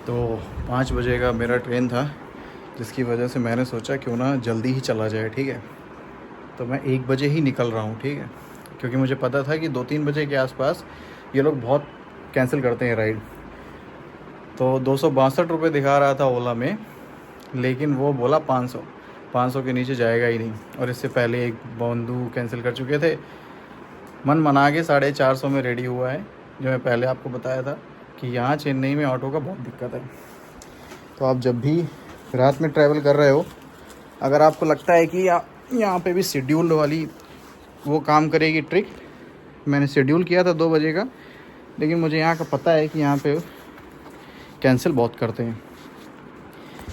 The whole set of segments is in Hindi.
तो 5 बजे का मेरा ट्रेन था, जिसकी वजह से मैंने सोचा क्यों ना जल्दी ही चला जाए, ठीक है। तो मैं 1 बजे ही निकल रहा हूँ, ठीक है, क्योंकि मुझे पता था कि 2-3 बजे के आसपास ये लोग बहुत कैंसिल करते हैं राइड। तो 262 रुपये दिखा रहा था ओला में, लेकिन वो बोला 500 के नीचे जाएगा ही नहीं। और इससे पहले एक बंधु कैंसिल कर चुके थे। मन मना के 450 में रेडी हुआ है, जो मैं पहले आपको बताया था कि यहाँ चेन्नई में ऑटो का बहुत दिक्कत है। तो आप जब भी रात में ट्रैवल कर रहे हो, अगर आपको लगता है कि यहाँ पे भी शेड्यूल वाली वो काम करेगी ट्रिक, मैंने शेड्यूल किया था 2 बजे का, लेकिन मुझे यहाँ का पता है कि यहाँ पे कैंसिल बहुत करते हैं।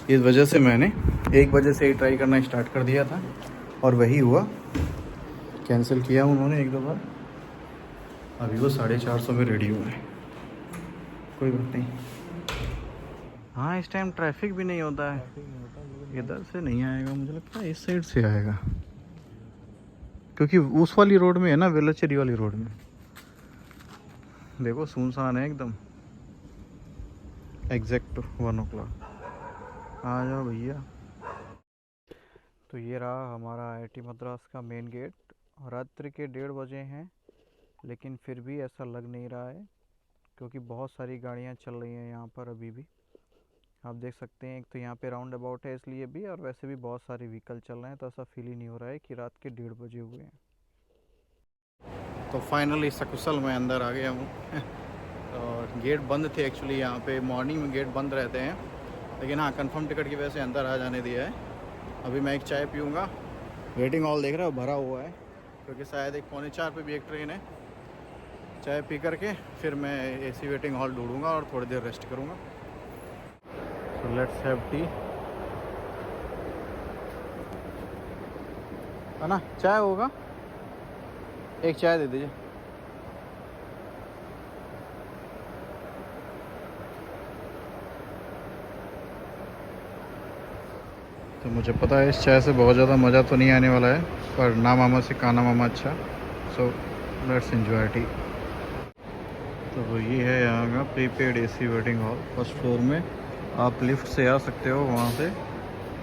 इस वजह से मैंने 1 बजे से ही ट्राई करना स्टार्ट कर दिया था, और वही हुआ, कैंसिल किया उन्होंने 1-2 बार। अभी वो 450 में रेडी हुए हैं। कोई बात नहीं। हाँ, इस टाइम ट्रैफिक भी नहीं होता है। इधर से नहीं आएगा, मुझे लगता है इस साइड से आएगा, क्योंकि उस वाली रोड में है ना, वेलाचेरी वाली रोड में। देखो सुनसान है एकदम। Exact 1 o'clock। आ जाओ भैया। तो ये रहा हमारा IIT मद्रास का मेन गेट। रात्रि के 1:30 बजे हैं, लेकिन फिर भी ऐसा लग नहीं रहा है, क्योंकि बहुत सारी गाड़ियाँ चल रही हैं यहाँ पर अभी भी। आप देख सकते हैं, एक तो यहाँ पे राउंड अबाउट है इसलिए भी, और वैसे भी बहुत सारे व्हीकल चल रहे हैं, तो ऐसा फील ही नहीं हो रहा है कि रात के 1:30 बजे हुए हैं। तो फाइनली सकुशल मैं अंदर आ गया हूँ। और गेट बंद थे एक्चुअली, यहाँ पे मॉर्निंग में गेट बंद रहते हैं, लेकिन हाँ कंफर्म टिकट की वजह से अंदर आ जाने दिया है। अभी मैं एक चाय पीऊँगा। वेटिंग हॉल देख रहे हो भरा हुआ है, क्योंकि शायद 3:45 पे भी एक ट्रेन है। चाय पी करके फिर मैं AC वेटिंग हॉल ढूंढूंगा और थोड़ी देर रेस्ट करूँगा। तो लेट्स हैव टी, है ना। चाय होगा, एक चाय दे दीजिए। तो मुझे पता है इस चाय से बहुत ज़्यादा मज़ा तो नहीं आने वाला है, पर ना मामा से काना मामा अच्छा। So let's enjoy T. तो ये है यहाँ का prepaid AC waiting hall. First floor में आप लिफ्ट से आ सकते हो वहाँ से,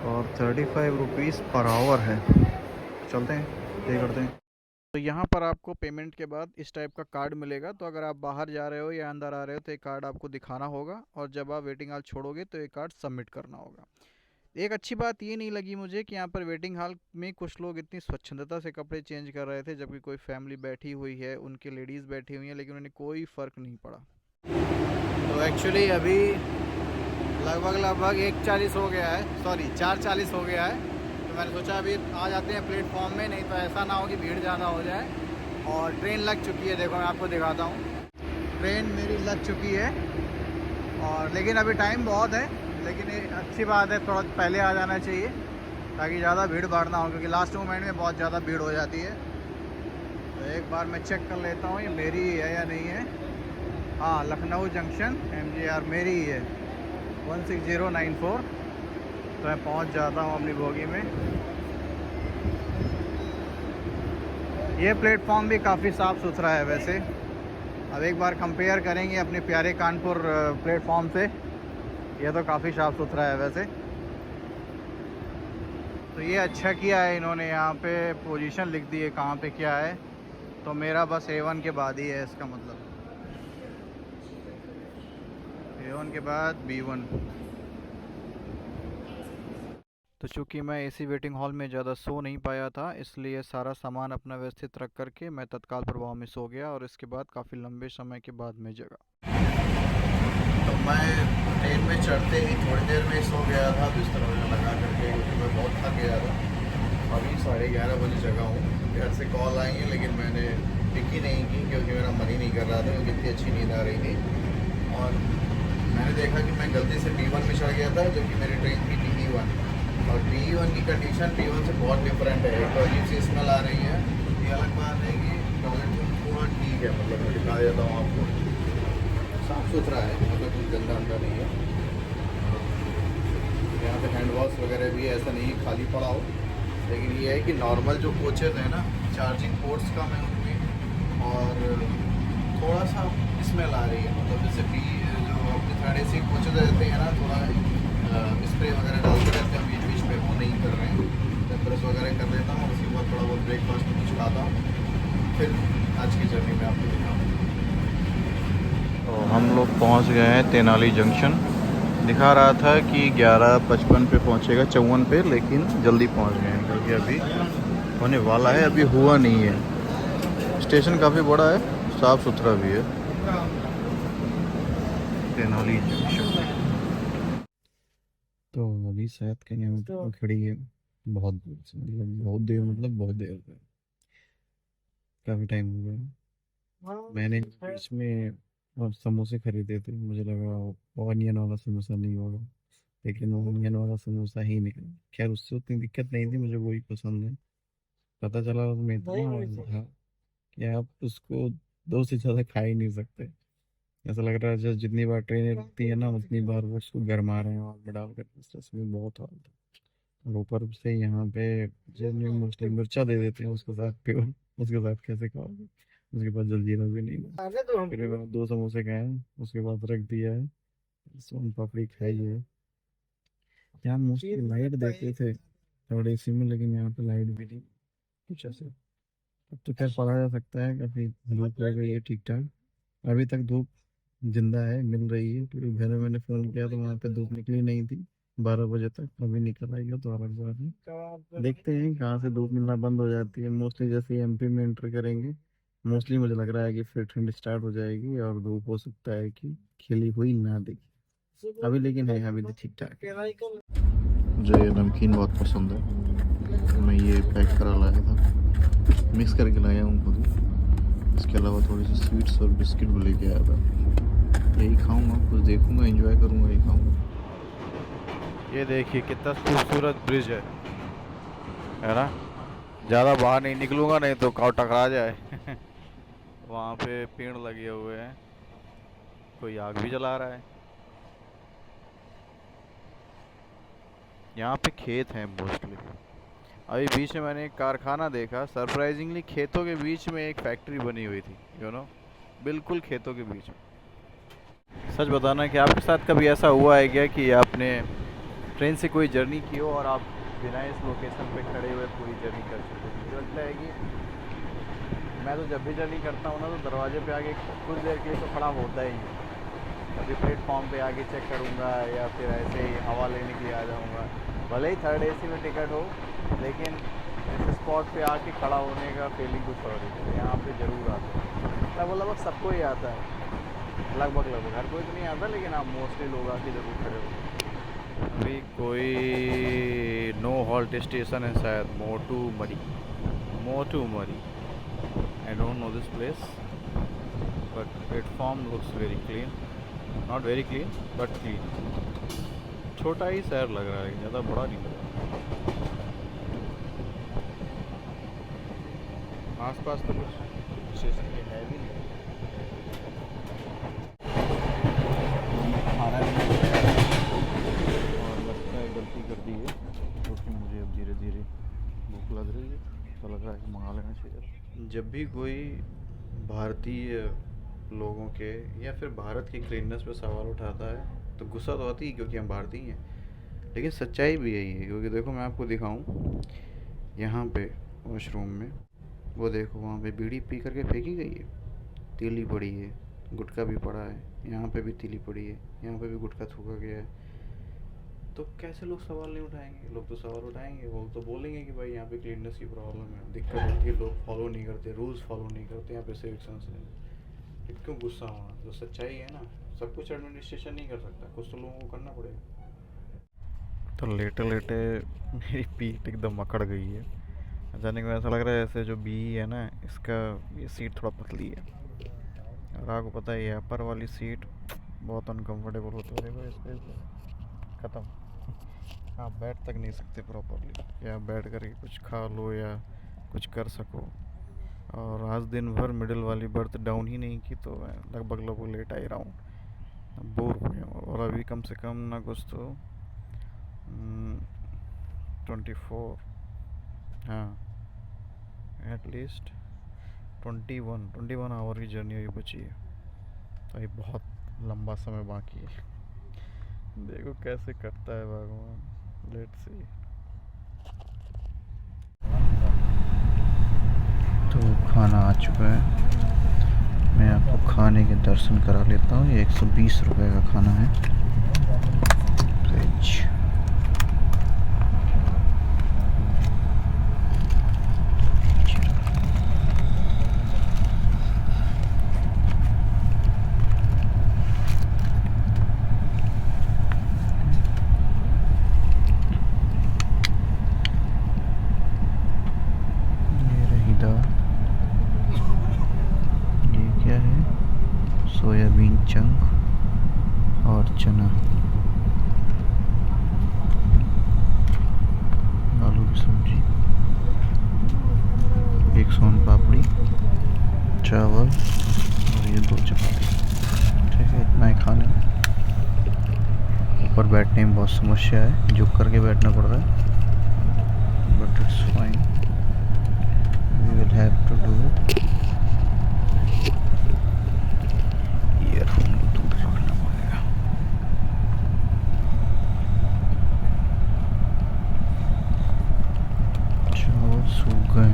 और 35 रुपीज़ पर आवर है। चलते हैं, पे करते हैं। तो यहाँ पर आपको पेमेंट के बाद इस टाइप का कार्ड मिलेगा। तो अगर आप बाहर जा रहे हो या अंदर आ रहे हो तो ये कार्ड आपको दिखाना होगा, और जब आप वेटिंग हॉल छोड़ोगे तो ये कार्ड सबमिट करना होगा। एक अच्छी बात ये नहीं लगी मुझे कि यहाँ पर वेटिंग हॉल में कुछ लोग इतनी स्वच्छंदता से कपड़े चेंज कर रहे थे, जबकि कोई फैमिली बैठी हुई है, उनकी लेडीज़ बैठी हुई हैं, लेकिन उन्हें कोई फ़र्क नहीं पड़ा। तो एक्चुअली अभी लगभग 1:40 हो गया है, सॉरी 4:40 हो गया है। तो मैंने सोचा अभी आ जाते हैं प्लेटफॉर्म में, नहीं तो ऐसा ना हो कि भीड़ ज़्यादा हो जाए। और ट्रेन लग चुकी है, देखो मैं आपको दिखाता हूँ। ट्रेन मेरी लग चुकी है, और लेकिन अभी टाइम बहुत है। लेकिन ये अच्छी बात है, थोड़ा पहले आ जाना चाहिए ताकि ज़्यादा भीड़ भाड़ ना हो, क्योंकि लास्ट मोमेंट में बहुत ज़्यादा भीड़ हो जाती है। तो एक बार मैं चेक कर लेता हूँ ये मेरी ही है या नहीं है। हाँ, लखनऊ जंक्शन MGR मेरी ही है, 16094। तो मैं पहुँच जाता हूँ अपनी बोगी में। ये प्लेटफॉर्म भी काफ़ी साफ़ सुथरा है वैसे। अब एक बार कंपेयर करेंगे अपने प्यारे कानपुर प्लेटफॉर्म से, ये तो काफ़ी साफ़ सुथरा है वैसे। तो ये अच्छा किया है इन्होंने, यहाँ पे पोजीशन लिख दी है कहाँ पे क्या है। तो मेरा बस A1 के बाद ही है, इसका मतलब A1 के बाद B1। तो चूँकि मैं AC वेटिंग हॉल में ज़्यादा सो नहीं पाया था, इसलिए सारा सामान अपना व्यवस्थित रख करके मैं तत्काल प्रभाव में सो गया, और इसके बाद काफ़ी लंबे समय के बाद मैं जगा। तो मैं ट्रेन में चढ़ते ही थोड़ी देर में सो गया था बिस्तर वगैरह लगा करके, क्योंकि मैं बहुत थक गया था। अभी 11:30 बजे जगा हूँ। घर से कॉल आई है, लेकिन मैंने पिक ही नहीं की, क्योंकि मेरा मन ही नहीं कर रहा था, क्योंकि इतनी अच्छी नींद आ रही थी। और मैंने देखा कि मैं गलती से D1 में चढ़ गया था, जो कि मेरी ट्रेन थी DE1। और DE1 की कंडीशन D1 से बहुत डिफरेंट है। एक तो अजीब सी स्मेल आ रही है। ये अलग बात है कि टॉयलेट पूरा ठीक है, मतलब मैं दिखा देता हूँ आपको, साफ़ सुथरा है, मतलब कुछ गंदा अंदर नहीं है। यहाँ पे हैंड वॉश वगैरह भी ऐसा नहीं है खाली पड़ा हो। लेकिन ये है कि नॉर्मल जो कोचेज़ हैं ना, चार्जिंग पोर्ट्स कम है उनमें, और थोड़ा सा स्मेल आ रही है, मतलब जैसे जो अपने थर्ड एसी पहुँचे रहते हैं ना, थोड़ा स्प्रे वगैरह डालते रहते हैं बीच बीच पे, वो नहीं कर रहे हैं। जब ब्रश वगैरह कर लेता हूँ उसके बाद थोड़ा बहुत ब्रेकफास्ट कुछ खाता हूँ, फिर आज की जर्नी में आपको दिखाऊँ। तो हम लोग पहुँच गए हैं तेनाली जंक्शन। दिखा रहा था कि 11:55 पे पहुँचेगा, 54 पे, लेकिन जल्दी पहुँच गए हैं क्योंकि अभी होने वाला है, अभी हुआ नहीं है। स्टेशन काफ़ी बड़ा है, साफ़ सुथरा भी है। तेनाली जंक्शन तो अभी शायद कहीं हम तो खड़ी है बहुत दूर से, मतलब बहुत देर, मतलब बहुत देर से, काफ़ी टाइम हो गया। मैंने इसमें और समोसे खरीदे थे, मुझे लगा ऑनियन वाला समोसा नहीं होगा, लेकिन ऑनियन वाला समोसा ही निकला। खैर उससे उतनी दिक्कत नहीं थी, मुझे वही पसंद है। पता चला उसमें इतना ऑयल था कि आप उसको दो से ज़्यादा खा ही नहीं सकते। ऐसा लग रहा है जैसे जितनी बार ट्रेनें रुकती है ना, उतनी बार वो उसको गरमा रहे हैं ऑयल में डालकर। इसमें बहुत ऑयल था, और ऊपर से यहाँ पे जो मुस्लिम मिर्चा दे देते हैं उसके साथ, प्योर, उसके साथ कैसे खाओगे? उसके बाद जलजीरा भी नहीं है। फिर मैंने 2 समोसे खाए, उसके बाद रख दिया है। सोन पापड़ी खाई है। यहाँ मोस्टली लाइट देते थे थर्ड एसी में, लेकिन यहाँ पे लाइट भी नहीं कुछ ऐसे। अब तो खैर पढ़ा जा सकता है, काफ़ी धूप हो गई है ठीक ठाक। अभी तक धूप जिंदा है, मिल रही है, क्योंकि घर में मैंने फ़ोन किया तो वहाँ पे धूप निकली नहीं थी 12 बजे तक। अभी निकल आएगा तो अलग बात है। देखते हैं कहाँ से धूप मिलना बंद हो जाती है। मोस्टली जैसे एमपी में एंटर करेंगे, मोस्टली मुझे लग रहा है कि फिर ठंड स्टार्ट हो जाएगी और धूप हो सकता है कि खिली हुई ना दिखे अभी, लेकिन है अभी तो ठीक ठाक है। मुझे ये नमकीन बहुत पसंद है, तो मैं ये पैक करा लाया था, मिक्स करके लाया हूँ खुद ही। इसके अलावा थोड़ी सी स्वीट्स और बिस्किट भी लेके आया था। यही खाऊंगा, कुछ देखूंगा, एंजॉय करूंगा, यही खाऊंगा। ये देखिए कितना खूबसूरत ब्रिज है ना। ज़्यादा बाहर नहीं निकलूंगा, नहीं तो काव टकरा जाए। वहाँ पे पेड़ लगे हुए हैं, कोई आग भी जला रहा है। यहाँ पे खेत हैं मोस्टली। अभी बीच में मैंने एक कारखाना देखा, सरप्राइजिंगली खेतों के बीच में एक फैक्ट्री बनी हुई थी, बिल्कुल खेतों के बीच में। सच बताना कि आपके साथ कभी ऐसा हुआ है क्या कि आपने ट्रेन से कोई जर्नी की हो और आप बिना इस लोकेशन पे खड़े हुए पूरी जर्नी कर चुके हो? मुझे लगता है कि मैं तो जब भी जर्नी करता हूँ ना, तो दरवाजे पे आगे कुछ देर के लिए तो खड़ा होता ही है। कभी प्लेटफॉर्म पे आगे चेक करूँगा, या फिर ऐसे ही हवा लेने के लिए आ जाऊँगा। भले ही थर्ड एसी में टिकट हो, लेकिन इस स्पॉट पे आके खड़ा होने का फीलिंग कुछ और है। यहाँ पे ज़रूर आता है, लगभग सबको ही आता है। लगभग हर कोई तो नहीं आता, लेकिन आप मोस्टली लोग आके ज़रूर खड़े हो। अभी कोई नो हॉल्ट स्टेशन है शायद, मोटू मरी। I don't know this place, but platform looks very clean, not very clean but clean. छोटा ही शहर लग रहा है, ज़्यादा बड़ा नहीं लग रहा। आसपास तो कुछ स्टेशन के है भी नहीं। खाना नहीं खाया और लगता है गलती कर दी है, क्योंकि मुझे अब धीरे धीरे भूख लग रही है, तो लग रहा है कि मंगा लेना चाहिए। जब भी कोई भारतीय लोगों के या फिर भारत की क्लीननेस पे सवाल उठाता है तो गुस्सा तो आती है, क्योंकि हम भारतीय हैं। लेकिन सच्चाई भी यही है, क्योंकि देखो मैं आपको दिखाऊं, यहाँ पे वॉशरूम में वो देखो, वहाँ पे बीड़ी पी करके फेंकी गई है, तीली पड़ी है, गुटखा भी पड़ा है, यहाँ पे भी तीली पड़ी है, यहाँ पे भी गुटखा थूका गया है। तो कैसे लोग सवाल नहीं उठाएंगे? लोग तो सवाल उठाएंगे, वो तो बोलेंगे कि भाई यहाँ पे क्लीननेस की प्रॉब्लम है, दिक्कत होती है, लोग फॉलो नहीं करते, रूल्स फॉलो नहीं करते, यहाँ पे सिविक सेंस नहीं। फिर क्यों गुस्सा होना? तो सच्चाई है ना, सब कुछ एडमिनिस्ट्रेशन नहीं कर सकता, कुछ तो लोगों को करना पड़ेगा। तो लेटे लेटे मेरी पीठ एकदम अकड़ गई है। अचानक में ऐसा लग रहा है जैसे जो बी है ना, इसका ये सीट थोड़ा पतली है, और आपको पता है ये अपर वाली सीट बहुत अनकंफर्टेबल होती है। देखो इस पे ख़त्म, आप बैठ तक नहीं सकते प्रॉपरली, या बैठ कर कुछ खा लो या कुछ कर सको। और आज दिन भर मिडिल वाली बर्थ डाउन ही नहीं की, तो मैं लगभग लेट आ ही रहा हूँ, बोर हो गया हूँ। और अभी कम से कम ना कुछ तो 24, हाँ एटलीस्ट 21 आवर की जर्नी अभी बची है, तो ये बहुत लंबा समय बाकी है। देखो कैसे करता है भगवान। Let's see. तो खाना आ चुका है, मैं आपको खाने के दर्शन करा लेता हूँ। ये 120 रुपए का खाना है। वेज। ये रही दाल। ये क्या है? सोयाबीन चंक और चना, आलू की सब्जी, एक सोन पापड़ी, चावल और ये 2 चपाती। ठीक है, इतना ही खाने। ऊपर बैठने में बहुत समस्या है, झुक करके बैठना पड़ रहा है, but it's fine, we will have to do it. Earphone को दूर रखना पड़ेगा। चावल सूख गए।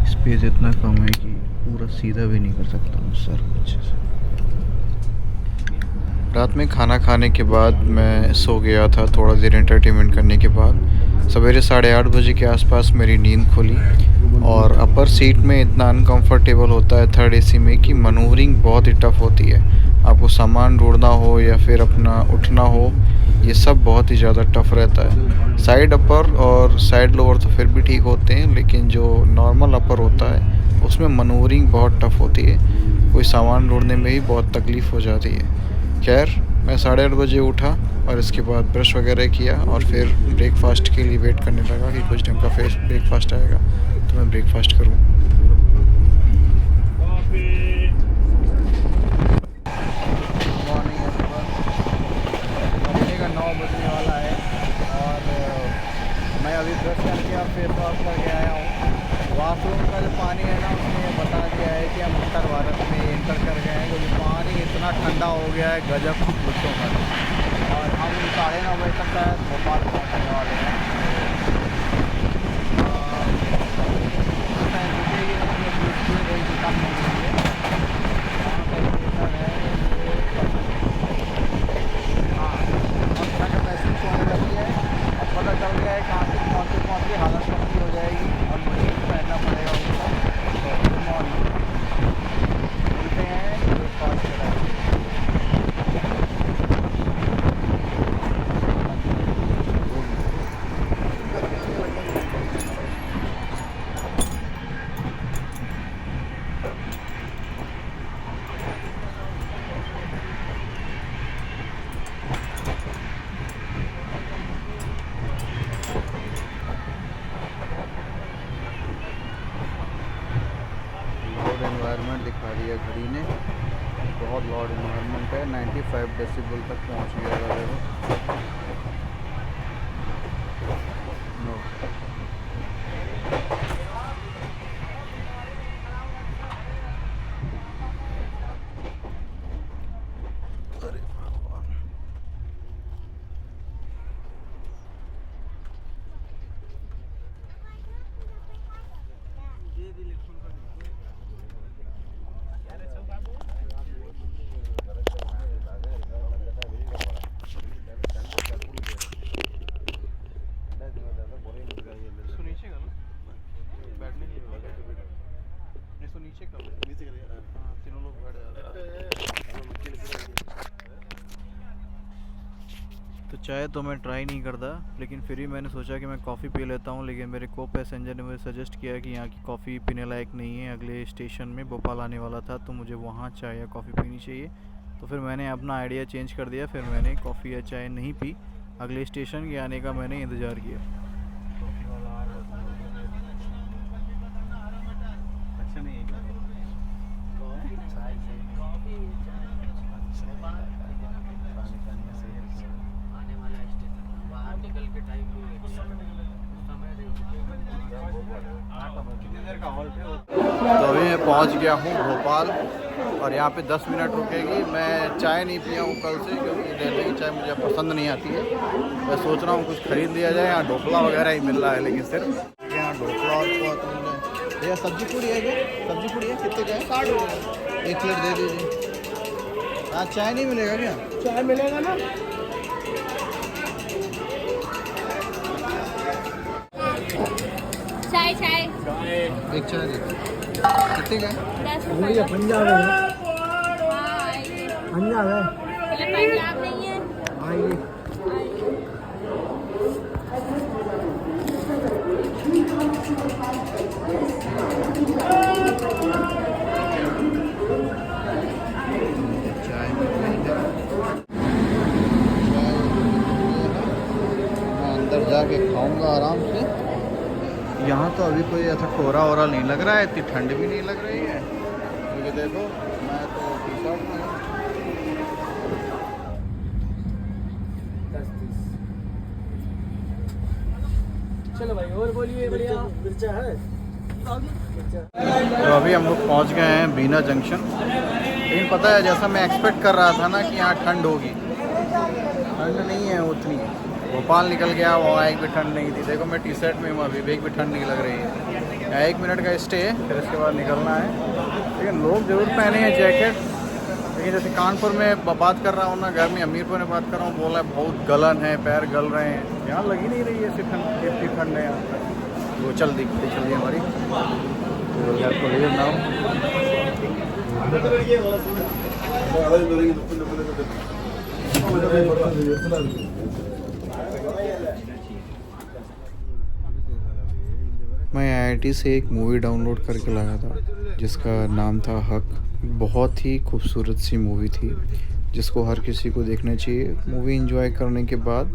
स्पेस इतना कम है कि पूरा सीधा भी नहीं कर सकता हूँ सर अच्छे से। रात में खाना खाने के बाद मैं सो गया था, थोड़ा देर एंटरटेनमेंट करने के बाद। सवेरे 8:30 बजे के आसपास मेरी नींद खुली और अपर सीट में इतना अनकंफर्टेबल होता है थर्ड एसी में कि मनूवरिंग बहुत ही टफ होती है। आपको सामान ढूंढना हो या फिर अपना उठना हो, ये सब बहुत ही ज़्यादा टफ रहता है। साइड अपर और साइड लोअर तो फिर भी ठीक होते हैं, लेकिन जो नॉर्मल अपर होता है उसमें मनूवरिंग बहुत टफ होती है। कोई सामान ढूंढने में ही बहुत तकलीफ़ हो जाती है। खैर, मैं 8:30 बजे उठा और इसके बाद ब्रश वगैरह किया और फिर ब्रेकफास्ट के लिए वेट करने लगा कि कुछ टाइम का ब्रेकफास्ट आएगा तो मैं ब्रेकफास्ट करूँ। मॉर्निंग बजने का 9 बजने वाला है और मैं अभी ब्रश करके अब फेस वॉश करके आया हूँ। वॉशरूम का जो पानी है ना, उसने बता दिया है कि हम उत्तर भारत में एंटर कर गए हैं, क्योंकि पानी इतना ठंडा हो गया है, गजब की पूछो मत। और हम 9:30 बजे तक शायद भोपाल पहुँचने वाले हैं। पता चल गया है कहाँ से पहुँच के हालत पक्की हो जाएगी और मुझे पहनना पड़ेगा उसका। तो गुड मॉर्निंग, मिलते हैं ब्रेकफास्ट के टाइम। एनवायरनमेंट दिखा दिया घड़ी ने, बहुत लाउड एनवायरनमेंट है। 95 डेसिबल तक पहुंच गया है देखो। नो अरे भगवान। नीचे का ना बैठने के लिए नहीं, तो नीचे कर हाँ, तीनों लोग बैठ जाते। तो चाय तो मैं ट्राई नहीं करता, लेकिन फिर भी मैंने सोचा कि मैं कॉफ़ी पी लेता हूँ। लेकिन मेरे को पैसेंजर ने मुझे सजेस्ट किया कि यहाँ की कॉफ़ी पीने लायक नहीं है, अगले स्टेशन में भोपाल आने वाला था तो मुझे वहाँ चाय या कॉफ़ी पीनी चाहिए। तो फिर मैंने अपना आइडिया चेंज कर दिया, फिर मैंने कॉफ़ी या चाय नहीं पी, अगले स्टेशन के आने का मैंने इंतज़ार किया। अच्छा नहीं है आने वाला स्टेशन तो अभी मैं पहुंच गया हूँ भोपाल और यहाँ पे 10 मिनट रुकेगी। मैं चाय नहीं पिया हूँ कल से, क्योंकि दिल्ली की चाय मुझे पसंद नहीं आती है। मैं सोच रहा हूँ कुछ खरीद लिया जाए। यहाँ ढोकला वगैरह ही मिल रहा है, लेकिन सिर्फ यहाँ ढोकला और भैया सब्जी पूड़ी है क्या? सब्जी पूड़ी है कितने का है? 60 रुपये। 1 प्लेट दे दीजिए। आज चाय नहीं मिलेगा क्या? चाय मिलेगा ना। चाय चाय एक चाय दे। कितने का है? 10 रुपये का। पंजाब है। हाँ आइए। पंजाब है। ये पंजाब नहीं है। आइए। चाय मिल रही है। चाय मैं अंदर जाके खाऊंगा आराम से। यहाँ तो अभी कोई ऐसा कोहरा वोरा नहीं लग रहा है, इतनी ठंड भी नहीं लग रही है, क्योंकि देखो मैं तो टी शर्ट में हूँ। चलो भाई और बोलिए। बढ़िया मिर्चा है। तो अभी हम लोग पहुँच गए हैं बीना जंक्शन। लेकिन पता है, जैसा मैं एक्सपेक्ट कर रहा था ना कि यहाँ ठंड होगी, ठंड नहीं है उतनी। भोपाल निकल गया, वहाँ एक भी ठंड नहीं थी। देखो मैं टी शर्ट में हूँ, अभी भी एक भी ठंड नहीं लग रही है। यहाँ 1 मिनट का स्टे है, फिर इसके बाद निकलना है। लेकिन लोग ज़रूर पहने हैं जैकेट। लेकिन जैसे कानपुर में बात कर रहा हूँ ना, गर्मी, हमीरपुर में बात कर रहा हूँ, बोला है बहुत गलन है, पैर गल रहे हैं। यहाँ लगी नहीं रही है ऐसी ठंड, इतनी ठंड है यहाँ। वो चल दिखती चल रही हमारी तो लीव नाउ। मैं IIT से एक मूवी डाउनलोड करके लाया था जिसका नाम था हक। बहुत ही खूबसूरत सी मूवी थी जिसको हर किसी को देखना चाहिए। मूवी एंजॉय करने के बाद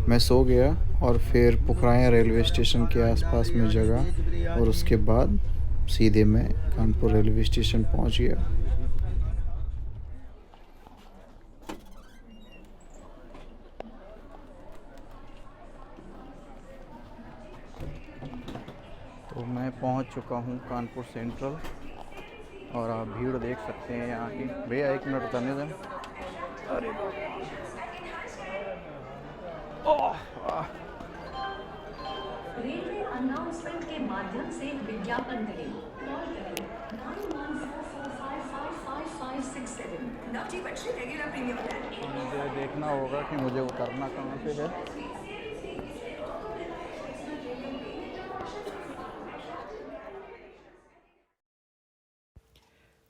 मैं सो गया और फिर पुखराया रेलवे स्टेशन के आसपास में जगह, और उसके बाद सीधे मैं कानपुर रेलवे स्टेशन पहुंच गया। तो मैं पहुंच चुका हूं कानपुर सेंट्रल और आप भीड़ देख सकते हैं यहाँ की। भैया 1 मिनट उतरने दें। अरे रेलवे अनाउंसमेंट के माध्यम से विज्ञापन करें। कॉल करें 9144555567। नवजीवन श्री रेगुलर प्रीमियम प्लान। मुझे देखना होगा कि मुझे उतरना कहाँ पे है।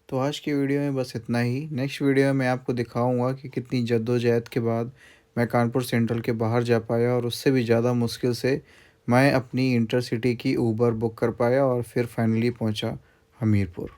तो आज की वीडियो में बस इतना ही। नेक्स्ट वीडियो में मैं आपको दिखाऊंगा कि कितनी जद्दोजहद के बाद मैं कानपुर सेंट्रल के बाहर जा पाया, और उससे भी ज़्यादा मुश्किल से मैं अपनी इंटरसिटी की ऊबर बुक कर पाया और फिर फाइनली पहुंचा हमीरपुर।